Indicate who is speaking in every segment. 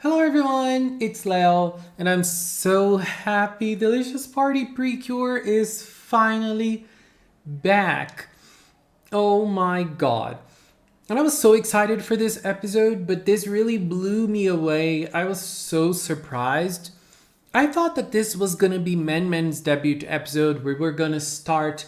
Speaker 1: Hello everyone, it's Leo, and I'm so happy Delicious Party PreCure is finally back. Oh my god. And I was so excited for this episode, but this really blew me away. I was so surprised. I thought that this was gonna be Men's debut episode where we're gonna start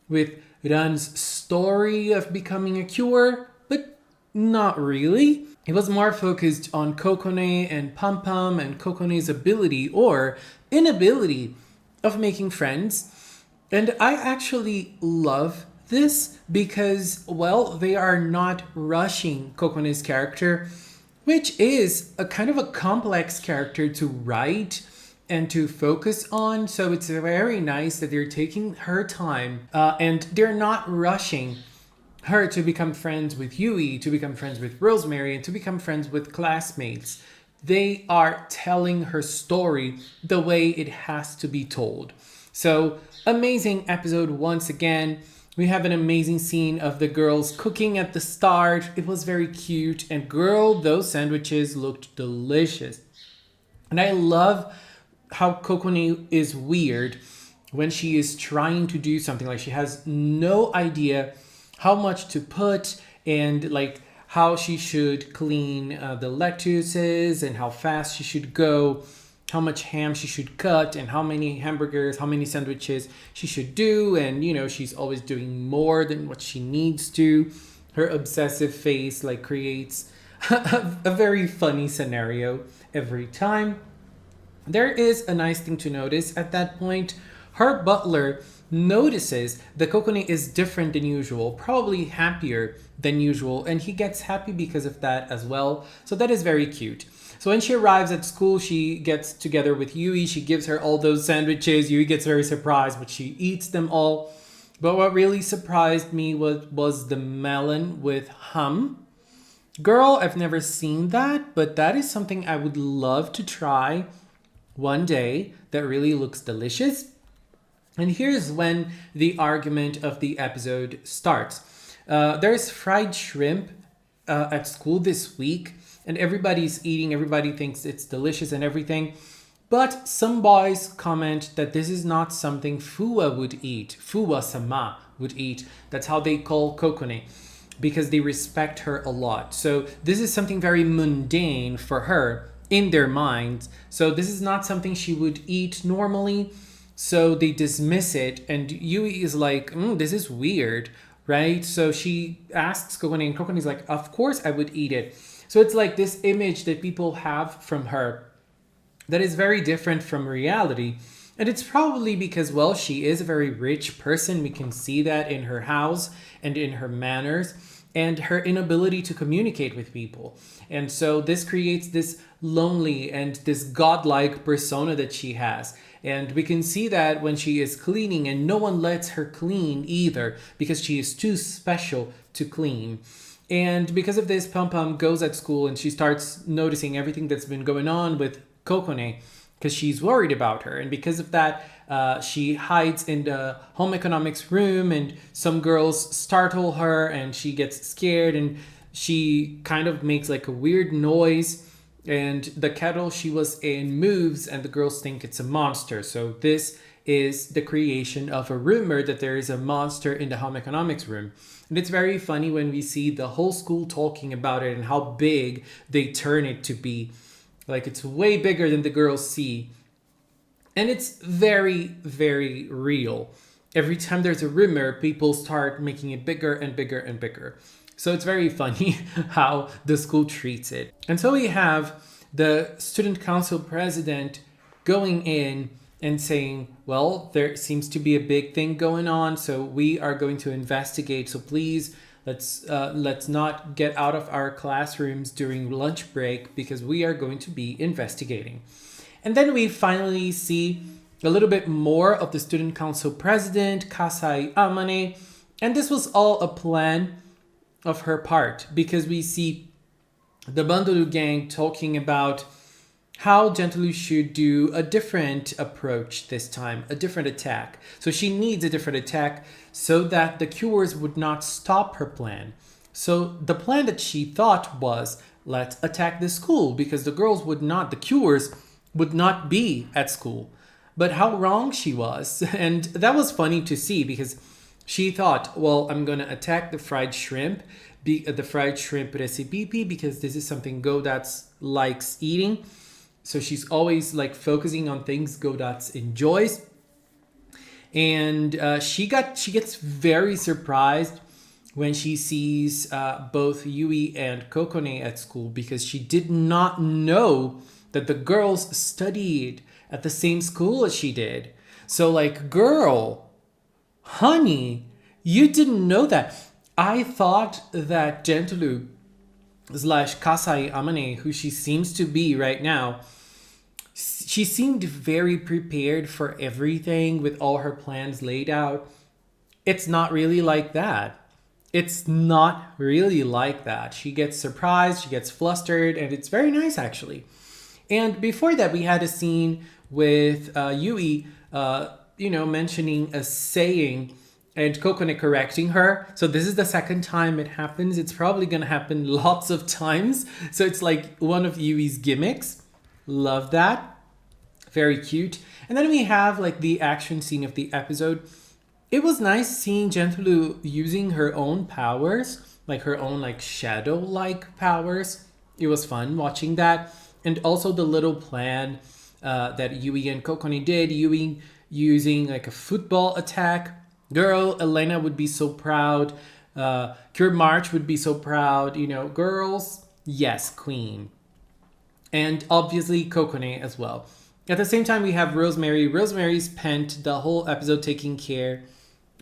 Speaker 1: with Ran's story of becoming a cure, but not really. It was more focused on Kokone and Pum Pum and Kokone's ability or inability of making friends. And I actually love this because, well, they are not rushing Kokone's character, which is a kind of a complex character to write and to focus on. So it's very nice that they're taking her time and they're not rushing her to become friends with Yui, to become friends with Rosemary, and to become friends with classmates. They are telling her story the way it has to be told. So, amazing episode once again. We have an amazing scene of the girls cooking at the start. It was very cute. And girl, those sandwiches looked delicious. And I love how Kokone is weird when she is trying to do something. Like she has no idea how much to put and like how she should clean the lettuces and how fast she should go, how much ham she should cut and how many hamburgers, how many sandwiches she should do. And you know, she's always doing more than what she needs to. Her obsessive face like creates a very funny scenario every time. There is a nice thing to notice at that point. Her butler notices that Kokone is different than usual, probably happier than usual, and he gets happy because of that as well. So that is very cute. So when she arrives at school, she gets together with Yui. She gives her all those sandwiches. Yui gets very surprised, but she eats them all. But what really surprised me was the melon with hum. Girl, I've never seen that, but that is something I would love to try one day. That really looks delicious. And here's when the argument of the episode starts. There's fried shrimp at school this week, and everybody's eating, everybody thinks it's delicious and everything. But some boys comment that this is not something Fuwa would eat, Fuwa-sama would eat. That's how they call Kokone, because they respect her a lot. So this is something very mundane for her in their minds. So this is not something she would eat normally. So they dismiss it, and Yui is like, this is weird, right? So she asks Kokone, and Kokone is like, of course I would eat it. So it's like this image that people have from her that is very different from reality. And it's probably because, well, she is a very rich person. We can see that in her house and in her manners and her inability to communicate with people. And so this creates this lonely and this godlike persona that she has. And we can see that when she is cleaning, and no one lets her clean either because she is too special to clean. And because of this, Pum Pum goes at school and she starts noticing everything that's been going on with Kokone because she's worried about her. And because of that, she hides in the home economics room, and some girls startle her and she gets scared, and she kind of makes like a weird noise, and the kettle she was in moves, and the girls think it's a monster. So this is the creation of a rumor that there is a monster in the home economics room. And it's very funny when we see the whole school talking about it and how big they turn it to be. Like it's way bigger than the girls see. And it's very, very real. Every time there's a rumor, people start making it bigger and bigger and bigger. So it's very funny how the school treats it. And so we have the student council president going in and saying, well, there seems to be a big thing going on, so we are going to investigate. So please, let's not get out of our classrooms during lunch break because we are going to be investigating. And then we finally see a little bit more of the student council president, Kasai Amane. And this was all a plan of her part, because we see the Bandolu gang talking about how Gentlew should do a different approach this time, a different attack. So she needs a different attack so that the cures would not stop her plan. So the plan that she thought was let's attack the school because the Cures would not be at school. But how wrong she was. And that was funny to see because she thought, well, I'm going to attack the fried shrimp, the fried shrimp recipe, because this is something Godats likes eating. So she's always like focusing on things Godats enjoys. And she gets very surprised when she sees both Yui and Kokone at school because she did not know that the girls studied at the same school as she did. So like, girl, honey, you didn't know that. I thought that Gentulu slash Kasai Amane, who she seems to be right now, she seemed very prepared for everything with all her plans laid out. It's not really like that. It's not really like that. She gets surprised, she gets flustered, and it's very nice actually. And before that, we had a scene with Yui, mentioning a saying and Kokone correcting her. So this is the second time it happens. It's probably going to happen lots of times. So it's like one of Yui's gimmicks. Love that. Very cute. And then we have like the action scene of the episode. It was nice seeing Gentulu using her own powers, like her own like shadow-like powers. It was fun watching that. And also the little plan that Yui and Kokone did. Yui using like a football attack. Girl, Elena would be so proud. Cure March would be so proud. Girls, yes, queen. And obviously Kokone as well. At the same time, we have Rosemary. Rosemary spent the whole episode taking care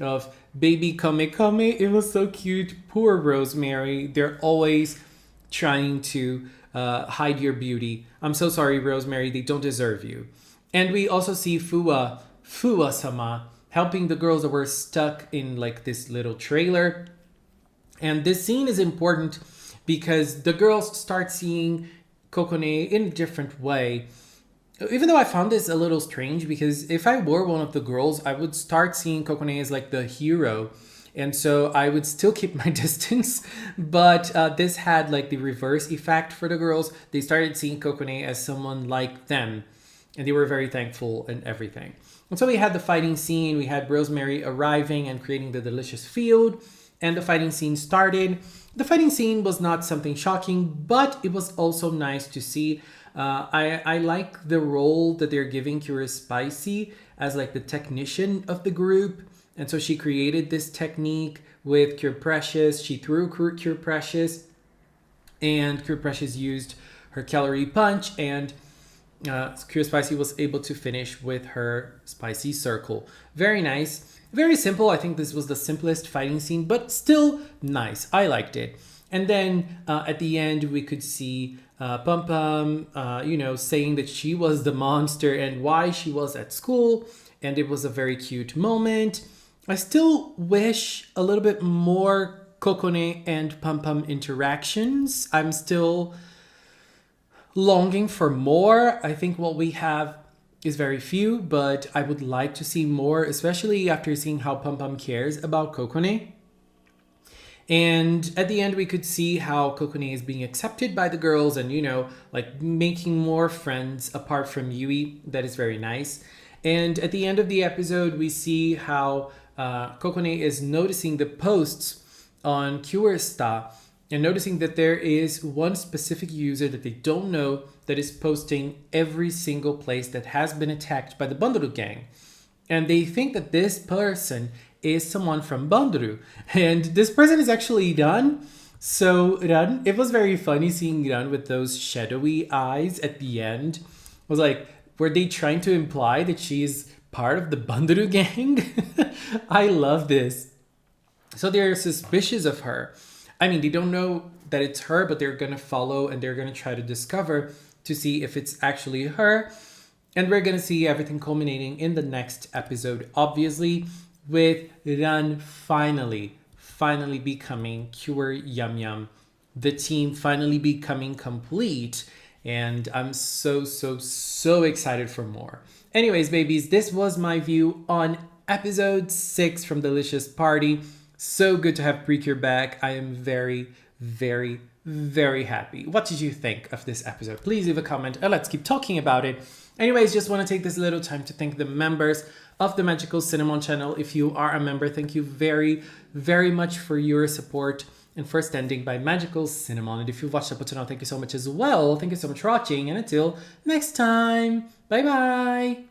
Speaker 1: of baby Kame Kame. It was so cute. Poor Rosemary. They're always trying to hide your beauty. I'm so sorry, Rosemary. They don't deserve you. And we also see Fuwa-sama, helping the girls that were stuck in like this little trailer. And this scene is important because the girls start seeing Kokone in a different way. Even though I found this a little strange because if I were one of the girls, I would start seeing Kokone as like the hero. And so I would still keep my distance. But this had like the reverse effect for the girls. They started seeing Kokone as someone like them. And they were very thankful and everything. And so we had the fighting scene. We had Rosemary arriving and creating the delicious field. And the fighting scene started. The fighting scene was not something shocking, but it was also nice to see. I like the role that they're giving Cure Spicy as like the technician of the group. And so she created this technique with Cure Precious. She threw Cure Precious. And Cure Precious used her calorie punch. And Cure Spicy was able to finish with her spicy circle. Very nice. Very simple. I think this was the simplest fighting scene, but still nice. I liked it. And then at the end, we could see Pum Pum, saying that she was the monster and why she was at school. And it was a very cute moment. I still wish a little bit more Kokone and Pum Pum interactions. I'm still longing for more. I think what we have is very few, but I would like to see more, especially after seeing how Pum Pum cares about Kokone. And at the end, we could see how Kokone is being accepted by the girls and, like making more friends apart from Yui. That is very nice. And at the end of the episode, we see how Kokone is noticing the posts on Curesta and noticing that there is one specific user that they don't know that is posting every single place that has been attacked by the Bandoru gang. And they think that this person is someone from Bandoru. And this person is actually Ran. So Ran, it was very funny seeing Ran with those shadowy eyes at the end. I was like, were they trying to imply that she is part of the Bandoru gang? I love this. So they're suspicious of her. I mean, they don't know that it's her, but they're going to follow and they're going to try to discover to see if it's actually her. And we're going to see everything culminating in the next episode, obviously, with Ran finally becoming Cure Yum Yum. The team finally becoming complete. And I'm so excited for more. Anyways, babies, this was my view on episode 6 from Delicious Party. So good to have PreCure back. I am very very happy. What did you think of this episode? Please leave a comment and let's keep talking about it. Anyways, just want to take this little time to thank the members of the Magical Cinnamon channel. If you are a member, thank you very, very much for your support and for standing by Magical Cinnamon. And if you've watched up until now, thank you so much as well. Thank you so much for watching, and until next time, bye bye.